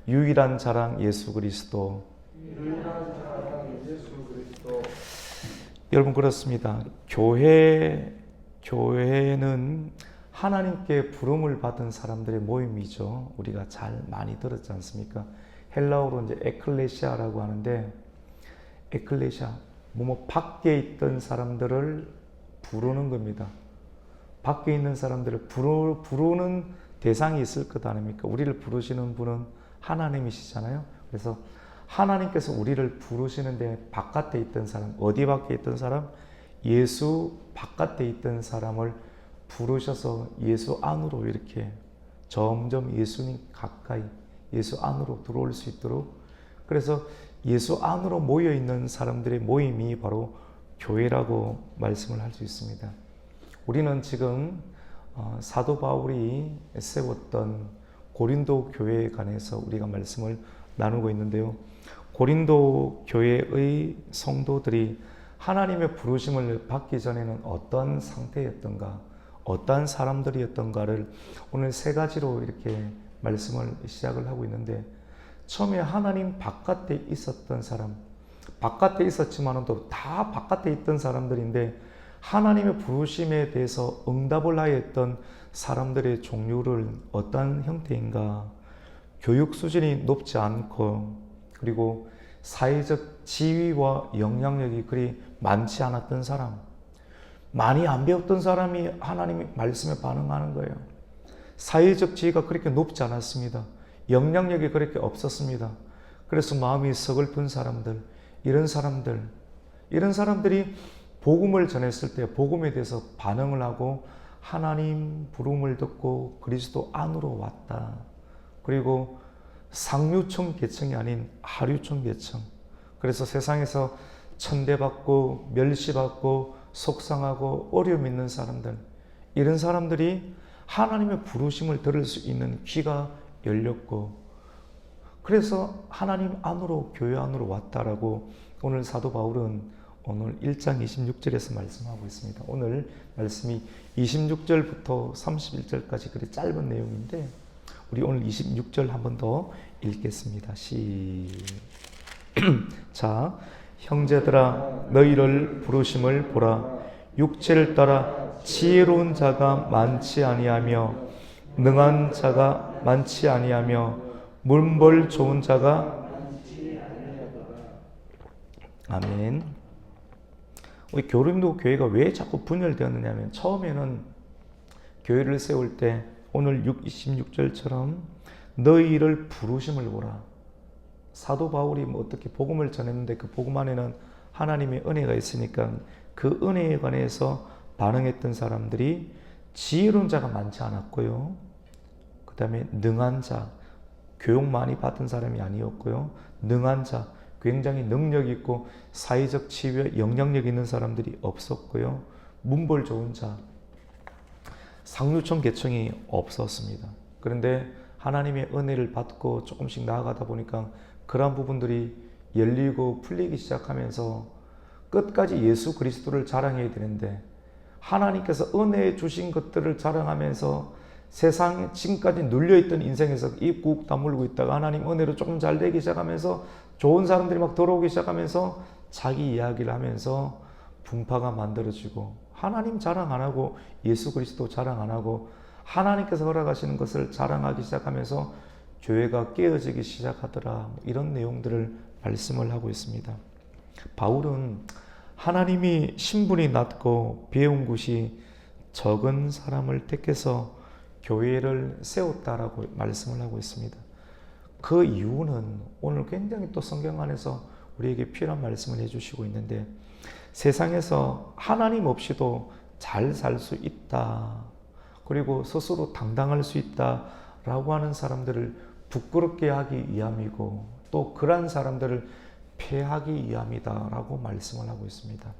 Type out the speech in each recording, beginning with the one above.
유일한 자랑 예수 그리스도. 여러분 그렇습니다. 교회는 하나님께 부름을 받은 사람들의 모임이죠. 우리가 잘 많이 들었지 않습니까? 헬라어로 이제 에클레시아라고 하는데, 에클레시아 뭐 밖에 있던 사람들을 부르는 겁니다. 밖에 있는 사람들을 부르는 대상이 있을 것 아닙니까? 우리를 부르시는 분은 하나님이시잖아요. 그래서 하나님께서 우리를 부르시는데 바깥에 있던 사람, 어디 밖에 있던 사람? 예수 바깥에 있던 사람을 부르셔서 예수 안으로 이렇게 점점 예수님 가까이 예수 안으로 들어올 수 있도록, 그래서 예수 안으로 모여 있는 사람들의 모임이 바로 교회라고 말씀을 할 수 있습니다. 우리는 지금 사도 바울이 세웠던 고린도 교회에 관해서 우리가 말씀을 나누고 있는데요. 고린도 교회의 성도들이 하나님의 부르심을 받기 전에는 어떤 상태였던가, 어떤 사람들이었던가를 오늘 세 가지로 이렇게 말씀을 시작을 하고 있는데, 처음에 하나님 바깥에 있었던 사람, 바깥에 있었지만은 또 다 바깥에 있던 사람들인데 하나님의 부르심에 대해서 응답을 하였던 사람들의 종류를 어떤 형태인가? 교육 수준이 높지 않고, 그리고 사회적 지위와 영향력이 그리 많지 않았던 사람, 많이 안 배웠던 사람이 하나님의 말씀에 반응하는 거예요. 사회적 지위가 그렇게 높지 않았습니다. 영향력이 그렇게 없었습니다. 그래서 마음이 서글픈 사람들, 이런 사람들이 복음을 전했을 때 복음에 대해서 반응을 하고 하나님 부름을 듣고 그리스도 안으로 왔다. 그리고 상류층 계층이 아닌 하류층 계층. 그래서 세상에서 천대받고 멸시받고 속상하고 어려움 있는 사람들, 이런 사람들이 하나님의 부르심을 들을 수 있는 귀가 열렸고, 그래서 하나님 안으로, 교회 안으로 왔다라고 오늘 사도 바울은 오늘 1장 26절에서 말씀하고 있습니다. 오늘 말씀이 26절부터 31절까지 그리 짧은 내용인데, 우리 오늘 26절 한 번 더 읽겠습니다. 자, 형제들아 너희를 부르심을 보라. 육체를 따라 지혜로운 자가 많지 아니하며 능한 자가 많지 아니하며 문벌 좋은 자가 아멘. 우리 고린도 교회가 왜 자꾸 분열되었느냐 하면, 처음에는 교회를 세울 때 오늘 26절처럼 너희를 부르심을 보라. 사도 바울이 어떻게 복음을 전했는데 그 복음 안에는 하나님의 은혜가 있으니까 그 은혜에 관해서 반응했던 사람들이 지혜로운 자가 많지 않았고요. 그 다음에 능한 자, 교육 많이 받은 사람이 아니었고요. 능한 자, 굉장히 능력 있고 사회적 지위와 영향력 있는 사람들이 없었고요. 문벌 좋은 자, 상류층 계층이 없었습니다. 그런데 하나님의 은혜를 받고 조금씩 나아가다 보니까 그런 부분들이 열리고 풀리기 시작하면서 끝까지 예수 그리스도를 자랑해야 되는데, 하나님께서 은혜에 주신 것들을 자랑하면서 세상에 지금까지 눌려있던 인생에서 입 꾹 다물고 있다가 하나님 은혜로 조금 잘 되기 시작하면서 좋은 사람들이 막 들어오기 시작하면서 자기 이야기를 하면서 분파가 만들어지고, 하나님 자랑 안 하고 예수 그리스도 자랑 안 하고 하나님께서 허락하시는 것을 자랑하기 시작하면서 교회가 깨어지기 시작하더라. 이런 내용들을 말씀을 하고 있습니다. 바울은 하나님이 신분이 낮고 배운 곳이 적은 사람을 택해서 교회를 세웠다라고 말씀을 하고 있습니다. 그 이유는 오늘 굉장히 또 성경 안에서 우리에게 필요한 말씀을 해주시고 있는데, 세상에서 하나님 없이도 잘 살 수 있다, 그리고 스스로 당당할 수 있다라고 하는 사람들을 부끄럽게 하기 위함이고, 또 그러한 사람들을 폐하기 위함이다라고 말씀을 하고 있습니다.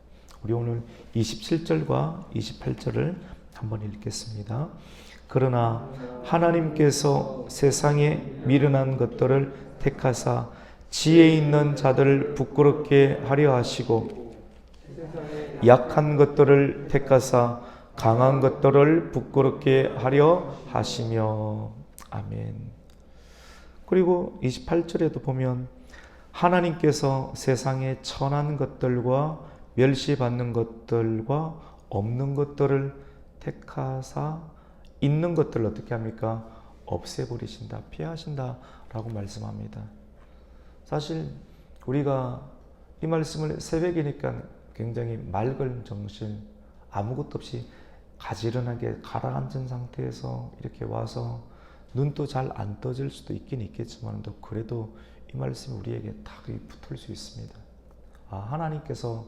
우리 오늘 27절과 28절을 한번 읽겠습니다. 그러나 하나님께서 세상에 미련한 것들을 택하사 지혜 있는 자들을 부끄럽게 하려 하시고, 약한 것들을 택하사 강한 것들을 부끄럽게 하려 하시며. 아멘. 그리고 28절에도 보면 하나님께서 세상에 천한 것들과 멸시받는 것들과 없는 것들을 택하사 있는 것들을 어떻게 합니까? 없애버리신다, 피하신다 라고 말씀합니다. 사실 우리가 이 말씀을 새벽이니까 굉장히 맑은 정신, 아무것도 없이 가지런하게 가라앉은 상태에서 이렇게 와서 눈도 잘 안 떠질 수도 있긴 있겠지만 그래도 이 말씀이 우리에게 딱 붙을 수 있습니다. 하나님께서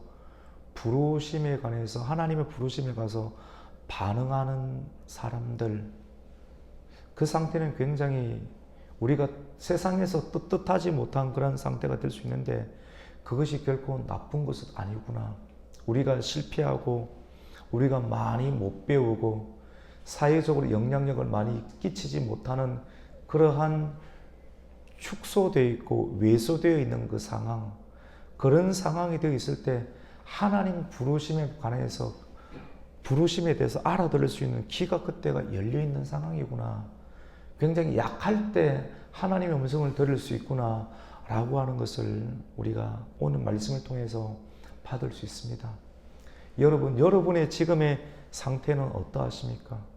부르심에 관해서 하나님의 부르심에 가서 반응하는 사람들, 그 상태는 굉장히 우리가 세상에서 뜻하지 못한 그런 상태가 될 수 있는데 그것이 결코 나쁜 것은 아니구나. 우리가 실패하고 우리가 많이 못 배우고 사회적으로 영향력을 많이 끼치지 못하는 그러한 축소되어 있고 왜소되어 있는 그 상황, 그런 상황이 되어 있을 때 하나님 부르심에 관해서 부르심에 대해서 알아들을 수 있는 귀가 그때가 열려있는 상황이구나. 굉장히 약할 때 하나님의 음성을 들을 수 있구나 라고 하는 것을 우리가 오늘 말씀을 통해서 받을 수 있습니다. 여러분, 여러분의 지금의 상태는 어떠하십니까?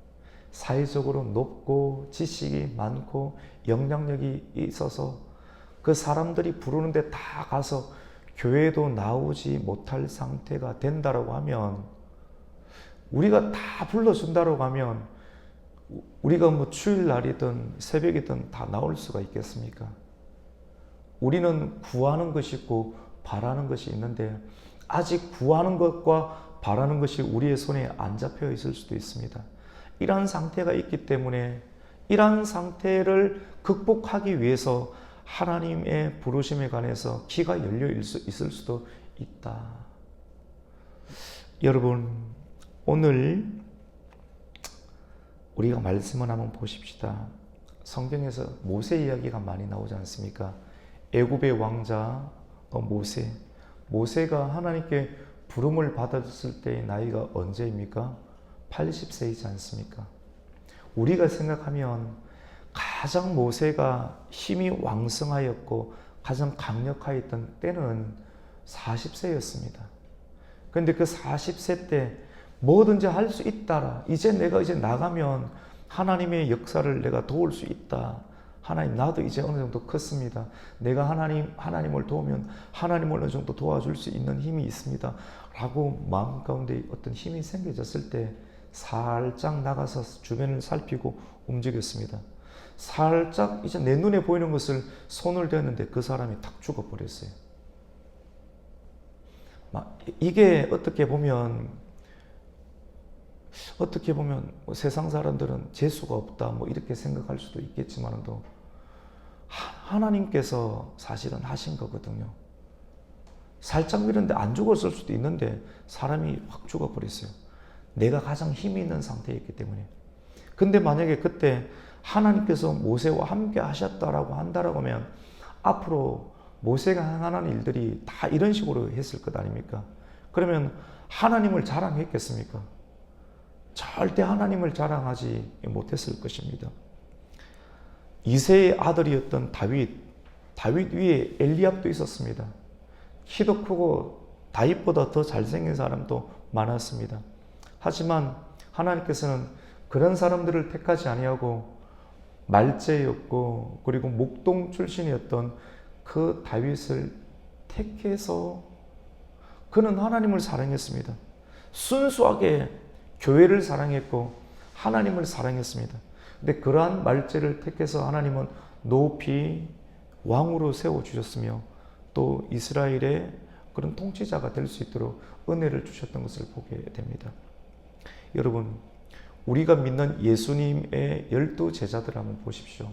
사회적으로 높고 지식이 많고 영향력이 있어서 그 사람들이 부르는데 다 가서 교회도 나오지 못할 상태가 된다라고 하면, 우리가 다 불러준다라고 하면 우리가 뭐 주일날이든 새벽이든 다 나올 수가 있겠습니까? 우리는 구하는 것이 있고 바라는 것이 있는데 아직 구하는 것과 바라는 것이 우리의 손에 안 잡혀 있을 수도 있습니다. 이러한 상태가 있기 때문에 이러한 상태를 극복하기 위해서 하나님의 부르심에 관해서 귀가 열려 있을 수도 있다. 여러분, 오늘 우리가 말씀을 한번 보십시다. 성경에서 모세 이야기가 많이 나오지 않습니까? 애굽의 왕자 모세. 모세가 하나님께 부름을 받았을 때의 나이가 언제입니까? 80세이지 않습니까? 우리가 생각하면 가장 모세가 힘이 왕성하였고 가장 강력하였던 때는 40세였습니다. 그런데 그 40세 때 뭐든지 할 수 있다라. 내가 나가면 하나님의 역사를 내가 도울 수 있다. 하나님, 나도 이제 어느 정도 컸습니다. 내가 하나님을 도우면 하나님을 어느 정도 도와줄 수 있는 힘이 있습니다. 라고 마음 가운데 어떤 힘이 생겨졌을 때 살짝 나가서 주변을 살피고 움직였습니다. 살짝 이제 내 눈에 보이는 것을 손을 대는데 그 사람이 탁 죽어버렸어요. 이게 어떻게 보면 세상 사람들은 재수가 없다 이렇게 생각할 수도 있겠지만도 하나님께서 사실은 하신 거거든요. 살짝 밀었는데 안 죽었을 수도 있는데 사람이 확 죽어버렸어요. 내가 가장 힘이 있는 상태였기 때문에. 근데 만약에 그때 하나님께서 모세와 함께 하셨다라고 한다라고 하면 앞으로 모세가 행하는 일들이 다 이런 식으로 했을 것 아닙니까? 그러면 하나님을 자랑했겠습니까? 절대 하나님을 자랑하지 못했을 것입니다. 이새의 아들이었던 다윗 위에 엘리압도 있었습니다. 키도 크고 다윗보다 더 잘생긴 사람도 많았습니다. 하지만 하나님께서는 그런 사람들을 택하지 아니하고 말제였고 그리고 목동 출신이었던 그 다윗을 택해서 그는 하나님을 사랑했습니다. 순수하게 교회를 사랑했고 하나님을 사랑했습니다. 근데 그러한 말제를 택해서 하나님은 높이 왕으로 세워주셨으며 또 이스라엘의 그런 통치자가 될 수 있도록 은혜를 주셨던 것을 보게 됩니다. 여러분, 우리가 믿는 예수님의 12제자들 한번 보십시오.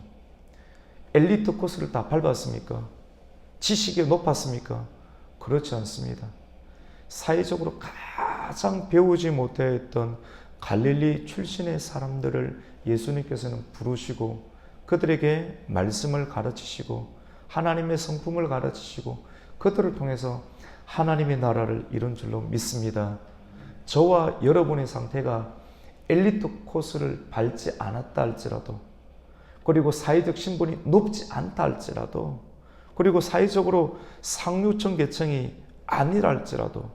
엘리트 코스를 다 밟았습니까? 지식이 높았습니까? 그렇지 않습니다. 사회적으로 가장 배우지 못했던 갈릴리 출신의 사람들을 예수님께서는 부르시고 그들에게 말씀을 가르치시고 하나님의 성품을 가르치시고 그들을 통해서 하나님의 나라를 이룬 줄로 믿습니다. 저와 여러분의 상태가 엘리트 코스를 밟지 않았다 할지라도 그리고 사회적 신분이 높지 않다 할지라도, 그리고 사회적으로 상류층 계층이 아니라 할지라도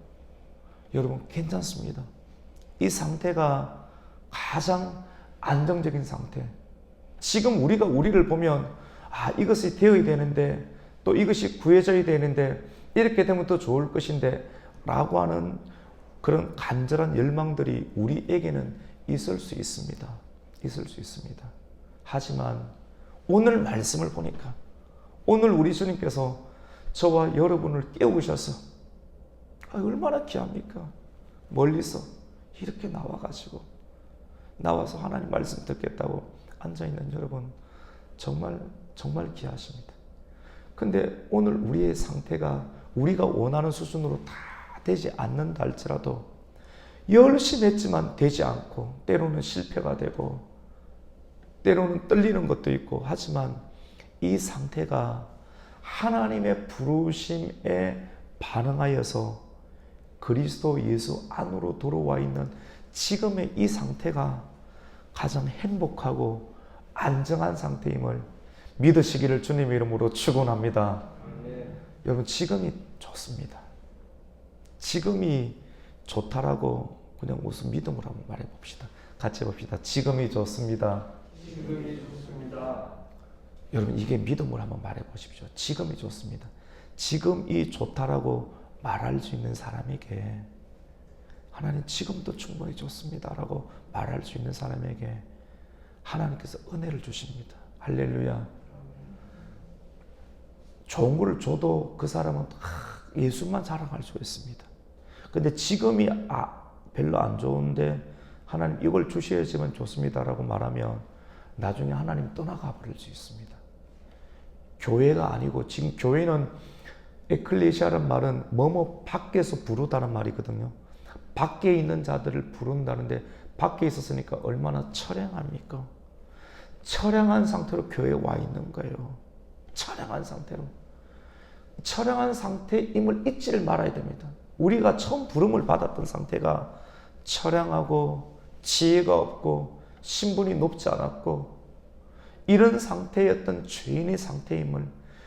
여러분 괜찮습니다. 이 상태가 가장 안정적인 상태. 지금 우리가 우리를 보면 이것이 되어야 되는데, 또 이것이 구해져야 되는데, 이렇게 되면 더 좋을 것인데 라고 하는 그런 간절한 열망들이 우리에게는 있을 수 있습니다. 있을 수 있습니다. 하지만 오늘 말씀을 보니까, 오늘 우리 주님께서 저와 여러분을 깨우셔서 얼마나 귀합니까? 멀리서 이렇게 나와서 하나님 말씀 듣겠다고 앉아있는 여러분, 정말 귀하십니다. 근데 오늘 우리의 상태가 우리가 원하는 수준으로 다 되지 않는다 할지라도, 열심히 했지만 되지 않고, 때로는 실패가 되고, 때로는 떨리는 것도 있고, 하지만 이 상태가 하나님의 부르심에 반응하여서 그리스도 예수 안으로 들어와 있는 지금의 이 상태가 가장 행복하고 안정한 상태임을 믿으시기를 주님의 이름으로 축원합니다. 여러분, 지금이 좋습니다. 지금이 좋다라고 그냥 무슨 믿음으로 한번 말해봅시다. 같이 해봅시다. 지금이 좋습니다. 지금이 좋습니다. 여러분, 이게 믿음으로 한번 말해보십시오. 지금이 좋습니다. 지금이 좋다라고 말할 수 있는 사람에게, 하나님 지금도 충분히 좋습니다 라고 말할 수 있는 사람에게 하나님께서 은혜를 주십니다. 할렐루야. 좋은 걸 줘도 그 사람은 예수만 자랑할 수 있습니다. 근데 지금이 별로 안 좋은데 하나님 이걸 주셔야지만 좋습니다 라고 말하면 나중에 하나님 떠나가 버릴 수 있습니다. 교회가 아니고, 지금 교회는 에클레시아라는 말은 뭐뭐 밖에서 부르다는 말이거든요. 밖에 있는 자들을 부른다는데, 밖에 있었으니까 얼마나 처량합니까? 처량한 상태로 교회에 와 있는 거예요. 처량한 상태로. 처량한 상태임을 잊지를 말아야 됩니다. 우리가 처음 부름을 받았던 상태가 처량하고 지혜가 없고 신분이 높지 않았고 이런 상태였던 죄인의 상태임을,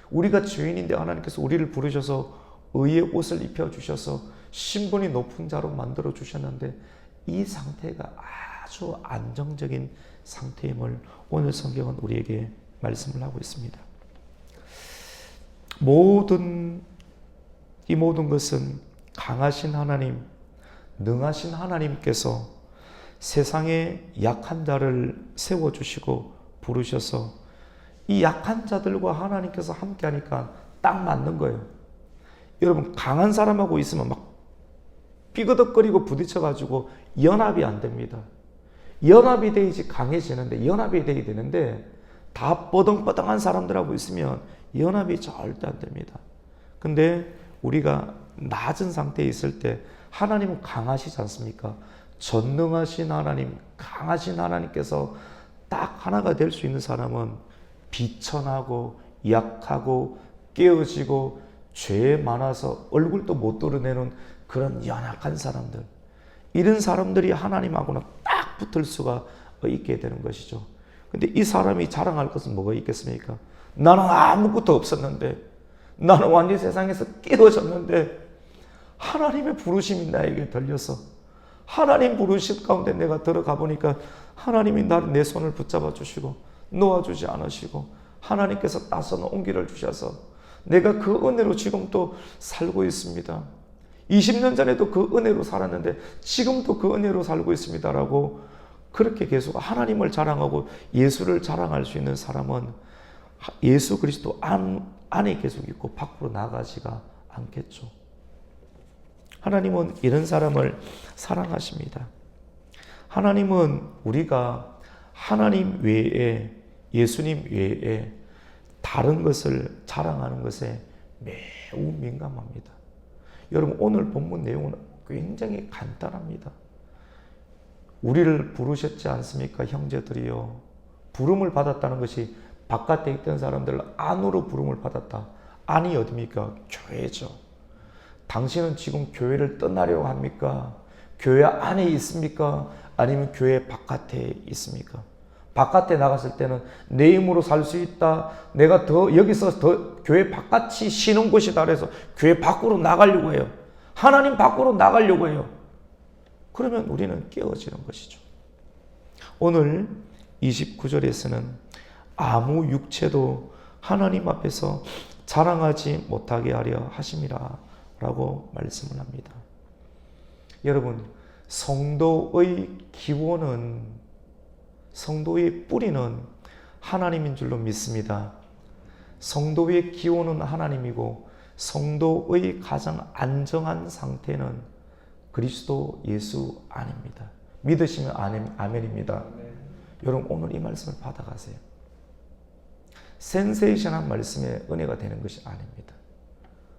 우리가 죄인인데 하나님께서 우리를 부르셔서 의의 옷을 입혀주셔서 신분이 높은 자로 만들어 주셨는데 이 상태가 아주 안정적인 상태임을 오늘 성경은 우리에게 말씀을 하고 있습니다. 이 모든 것은 강하신 하나님, 능하신 하나님께서 세상에 약한 자를 세워주시고 부르셔서 이 약한 자들과 하나님께서 함께 하니까 딱 맞는 거예요. 여러분, 강한 사람하고 있으면 막 삐그덕거리고 부딪혀가지고 연합이 안 됩니다. 연합이 돼야지 강해지는데, 연합이 돼야 되는데 다 뻐덩뻐덩한 사람들하고 있으면 연합이 절대 안 됩니다. 근데 우리가 낮은 상태에 있을 때 하나님은 강하시지 않습니까? 전능하신 하나님, 강하신 하나님께서 딱 하나가 될 수 있는 사람은 비천하고 약하고 깨어지고 죄에 많아서 얼굴도 못 드러내는 그런 연약한 사람들, 이런 사람들이 하나님하고는 딱 붙을 수가 있게 되는 것이죠. 근데 이 사람이 자랑할 것은 뭐가 있겠습니까? 나는 아무것도 없었는데, 나는 완전히 세상에서 깨어졌는데 하나님의 부르심이 나에게 들려서 하나님 부르심 가운데 내가 들어가 보니까 하나님이 내 손을 붙잡아 주시고 놓아주지 않으시고 하나님께서 따서 온기를 주셔서 내가 그 은혜로 지금 또 살고 있습니다. 20년 전에도 그 은혜로 살았는데 지금도 그 은혜로 살고 있습니다라고 그렇게 계속 하나님을 자랑하고 예수를 자랑할 수 있는 사람은 예수 그리스도 안에 계속 있고 밖으로 나가지가 않겠죠. 하나님은 이런 사람을 사랑하십니다. 하나님은 우리가 하나님 외에, 예수님 외에 다른 것을 자랑하는 것에 매우 민감합니다. 여러분, 오늘 본문 내용은 굉장히 간단합니다. 우리를 부르셨지 않습니까? 형제들이요. 부름을 받았다는 것이 바깥에 있던 사람들 안으로 부름을 받았다. 안이 어디입니까? 교회죠. 당신은 지금 교회를 떠나려고 합니까? 교회 안에 있습니까? 아니면 교회 바깥에 있습니까? 바깥에 나갔을 때는 내 힘으로 살 수 있다. 내가 더 여기서 더 교회 바깥이 쉬는 곳이다 그래서 교회 밖으로 나가려고 해요. 하나님 밖으로 나가려고 해요. 그러면 우리는 깨어지는 것이죠. 오늘 29절에서는 아무 육체도 하나님 앞에서 자랑하지 못하게 하려 하심이라 라고 말씀을 합니다. 여러분, 성도의 기원은, 성도의 뿌리는 하나님인 줄로 믿습니다. 성도의 기원은 하나님이고 성도의 가장 안정한 상태는 그리스도 예수 안입니다. 믿으시면 아멘입니다. 여러분, 오늘 이 말씀을 받아가세요. 센세이션한 말씀에 은혜가 되는 것이 아닙니다.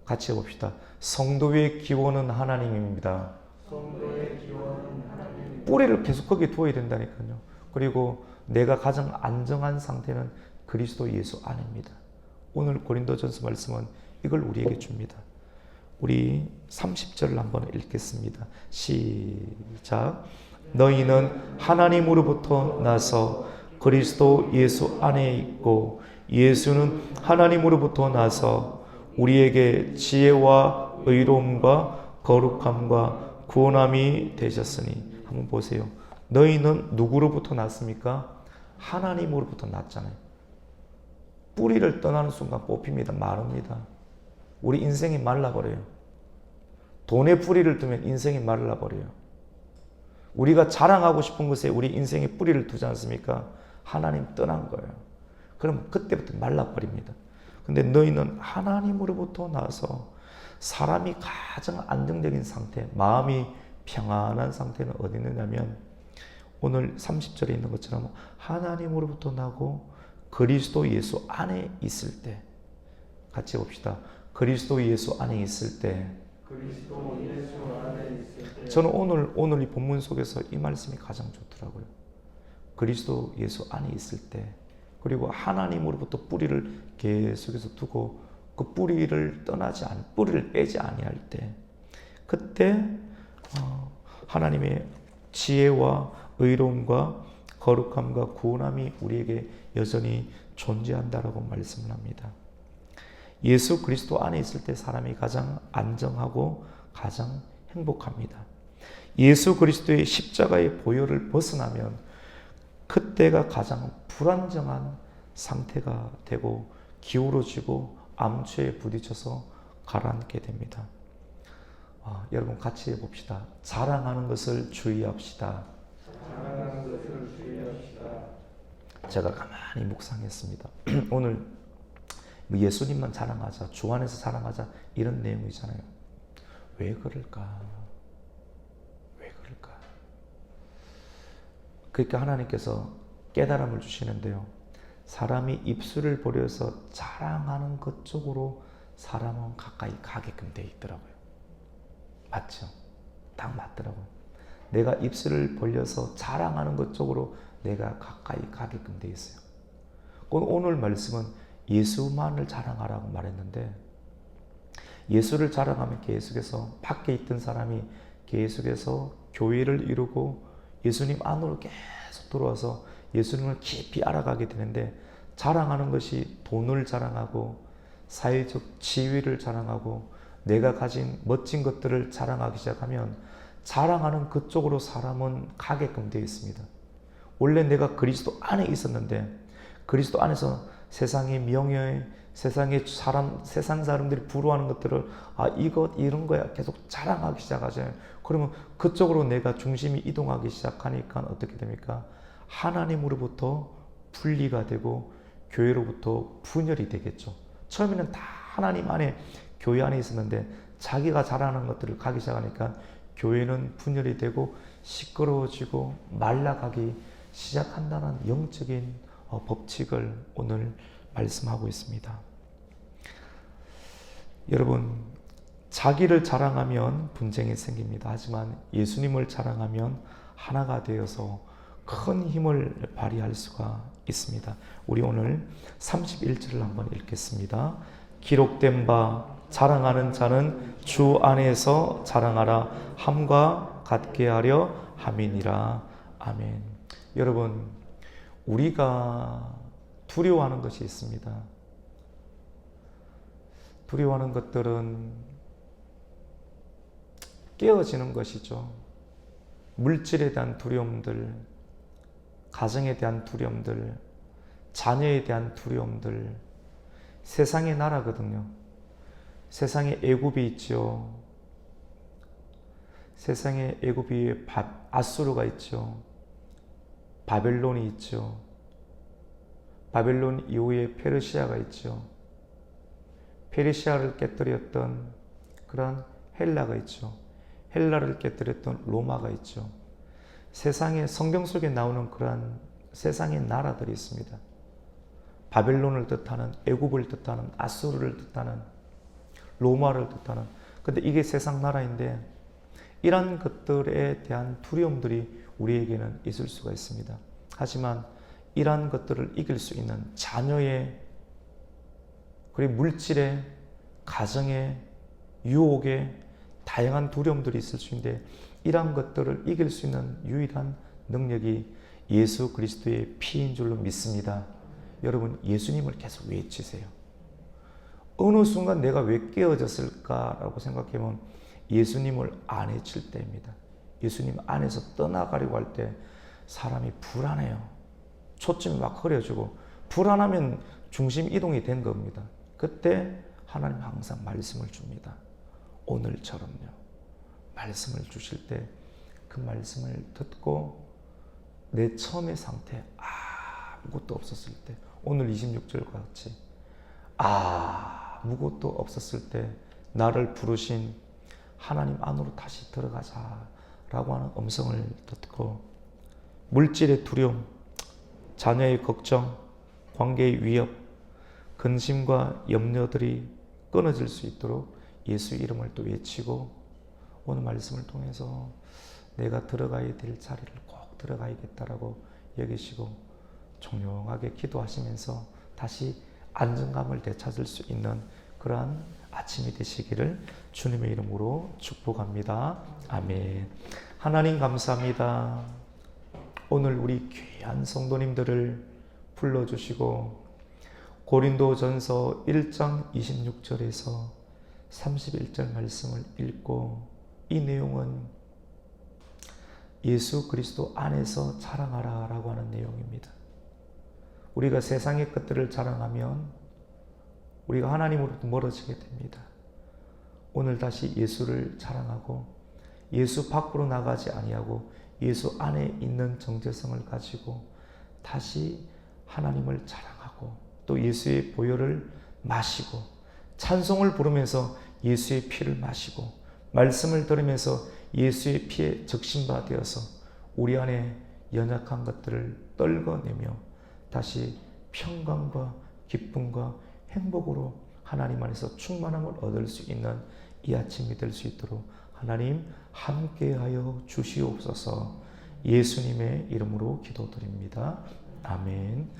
같이 해봅시다. 성도의 기원은 하나님입니다. 성도의 기원은 하나님. 뿌리를 계속 거기에 두어야 된다니까요. 그리고 내가 가장 안정한 상태는 그리스도 예수 안입니다. 오늘 고린도전서 말씀은 이걸 우리에게 줍니다. 우리 30절을 한번 읽겠습니다. 시작. 너희는 하나님으로부터 나서 그리스도 예수 안에 있고 예수는 하나님으로부터 나서 우리에게 지혜와 의로움과 거룩함과 구원함이 되셨으니. 한번 보세요. 너희는 누구로부터 났습니까? 하나님으로부터 났잖아요. 뿌리를 떠나는 순간 뽑힙니다. 마릅니다. 우리 인생이 말라버려요. 돈에 뿌리를 두면 인생이 말라버려요. 우리가 자랑하고 싶은 것에 우리 인생에 뿌리를 두지 않습니까? 하나님 떠난 거예요. 그럼 그때부터 말라버립니다. 근데 너희는 하나님으로부터 나서 사람이 가장 안정적인 상태, 마음이 평안한 상태는 어디 있느냐면 오늘 30절에 있는 것처럼 하나님으로부터 나고 그리스도 예수 안에 있을 때, 같이 봅시다. 그리스도 예수 안에 있을 때, 그리스도 예수 안에 있을 때. 저는 오늘 이 본문 속에서 이 말씀이 가장 좋더라고요. 그리스도 예수 안에 있을 때, 그리고 하나님으로부터 뿌리를 계속해서 두고 그 뿌리를 뿌리를 빼지 아니할 때, 그때 하나님의 지혜와 의로움과 거룩함과 구원함이 우리에게 여전히 존재한다라고 말씀을 합니다. 예수 그리스도 안에 있을 때 사람이 가장 안정하고 가장 행복합니다. 예수 그리스도의 십자가의 보혈을 벗어나면 그때가 가장 불안정한 상태가 되고 기울어지고 암초에 부딪혀서 가라앉게 됩니다. 여러분 같이 해봅시다. 자랑하는 것을 주의합시다. 자랑하는 것을 주의합시다. 제가 가만히 묵상했습니다. 오늘 예수님만 자랑하자, 주 안에서 자랑하자 이런 내용이잖아요. 왜 그럴까? 왜 그럴까? 그러니까 하나님께서 깨달음을 주시는데요. 사람이 입술을 벌여서 자랑하는 것 쪽으로 사람은 가까이 가게끔 돼 있더라고요. 맞죠? 딱 맞더라고요. 내가 입술을 벌려서 자랑하는 것 쪽으로 내가 가까이 가게끔 돼 있어요. 오늘 말씀은 예수만을 자랑하라고 말했는데 예수를 자랑하면 계속해서 밖에 있던 사람이 계속해서 교회를 이루고 예수님 안으로 계속 들어와서 예수님을 깊이 알아가게 되는데 자랑하는 것이 돈을 자랑하고 사회적 지위를 자랑하고 내가 가진 멋진 것들을 자랑하기 시작하면 자랑하는 그쪽으로 사람은 가게끔 되어 있습니다. 원래 내가 그리스도 안에 있었는데 그리스도 안에서 세상의 명예, 세상 사람들이 부러워하는 것들을 이런 거야 계속 자랑하기 시작하잖아요. 그러면 그쪽으로 내가 중심이 이동하기 시작하니까 어떻게 됩니까? 하나님으로부터 분리가 되고 교회로부터 분열이 되겠죠. 처음에는 다 하나님 안에 교회 안에 있었는데 자기가 자랑하는 것들을 가기 시작하니까 교회는 분열이 되고 시끄러워지고 말라가기 시작한다는 영적인 법칙을 오늘 말씀하고 있습니다. 여러분, 자기를 자랑하면 분쟁이 생깁니다. 하지만 예수님을 자랑하면 하나가 되어서 큰 힘을 발휘할 수가 있습니다. 우리 오늘 31절을 한번 읽겠습니다. 기록된 바 자랑하는 자는 주 안에서 자랑하라 함과 같게 하려 함이니라. 아멘. 여러분, 우리가 두려워하는 것이 있습니다. 두려워하는 것들은 깨어지는 것이죠. 물질에 대한 두려움들, 가정에 대한 두려움들, 자녀에 대한 두려움들, 세상의 나라거든요. 세상에 애굽이 있죠. 세상에 애굽 위에 아수르가 있죠. 바벨론이 있죠. 바벨론 이후에 페르시아가 있죠. 페르시아를 깨뜨렸던 그런 헬라가 있죠. 헬라를 깨뜨렸던 로마가 있죠. 세상에 성경 속에 나오는 그러한 세상의 나라들이 있습니다. 바벨론을 뜻하는, 애굽을 뜻하는, 아수르를 뜻하는, 로마를 뜻하는. 근데 이게 세상 나라인데 이러한 것들에 대한 두려움들이 우리에게는 있을 수가 있습니다. 하지만 이러한 것들을 이길 수 있는 자녀의, 그리고 물질의, 가정의, 유혹의 다양한 두려움들이 있을 수 있는데 이러한 것들을 이길 수 있는 유일한 능력이 예수 그리스도의 피인 줄로 믿습니다. 여러분, 예수님을 계속 외치세요. 어느 순간 내가 왜 깨어졌을까라고 생각해보면 예수님을 안 외칠 때입니다. 예수님 안에서 떠나가려고 할 때 사람이 불안해요. 초점이 막 흐려지고 불안하면 중심 이동이 된 겁니다. 그때 하나님 항상 말씀을 줍니다. 오늘처럼요. 말씀을 주실 때 그 말씀을 듣고 내 처음의 상태, 아무것도 없었을 때, 오늘 26절과 같이 아무것도 없었을 때 나를 부르신 하나님 안으로 다시 들어가자라고 하는 음성을 듣고 물질의 두려움, 자녀의 걱정, 관계의 위협, 근심과 염려들이 끊어질 수 있도록 예수 이름을 또 외치고 오늘 말씀을 통해서 내가 들어가야 될 자리를 꼭 들어가야겠다라고 여기시고 종용하게 기도하시면서 다시 안정감을 되찾을 수 있는 그러한 아침이 되시기를 주님의 이름으로 축복합니다. 아멘. 하나님 감사합니다. 오늘 우리 귀한 성도님들을 불러주시고 고린도전서 1장 26절에서 31절 말씀을 읽고 이 내용은 예수 그리스도 안에서 자랑하라 라고 하는 내용입니다. 우리가 세상의 것들을 자랑하면 우리가 하나님으로부터 멀어지게 됩니다. 오늘 다시 예수를 자랑하고 예수 밖으로 나가지 아니하고 예수 안에 있는 정체성을 가지고 다시 하나님을 자랑하고 또 예수의 보혈을 마시고 찬송을 부르면서 예수의 피를 마시고 말씀을 들으면서 예수의 피에 적신바 되어서 우리 안에 연약한 것들을 떨궈내며 다시 평강과 기쁨과 행복으로 하나님 안에서 충만함을 얻을 수 있는 이 아침이 될 수 있도록 하나님 함께하여 주시옵소서. 예수님의 이름으로 기도드립니다. 아멘.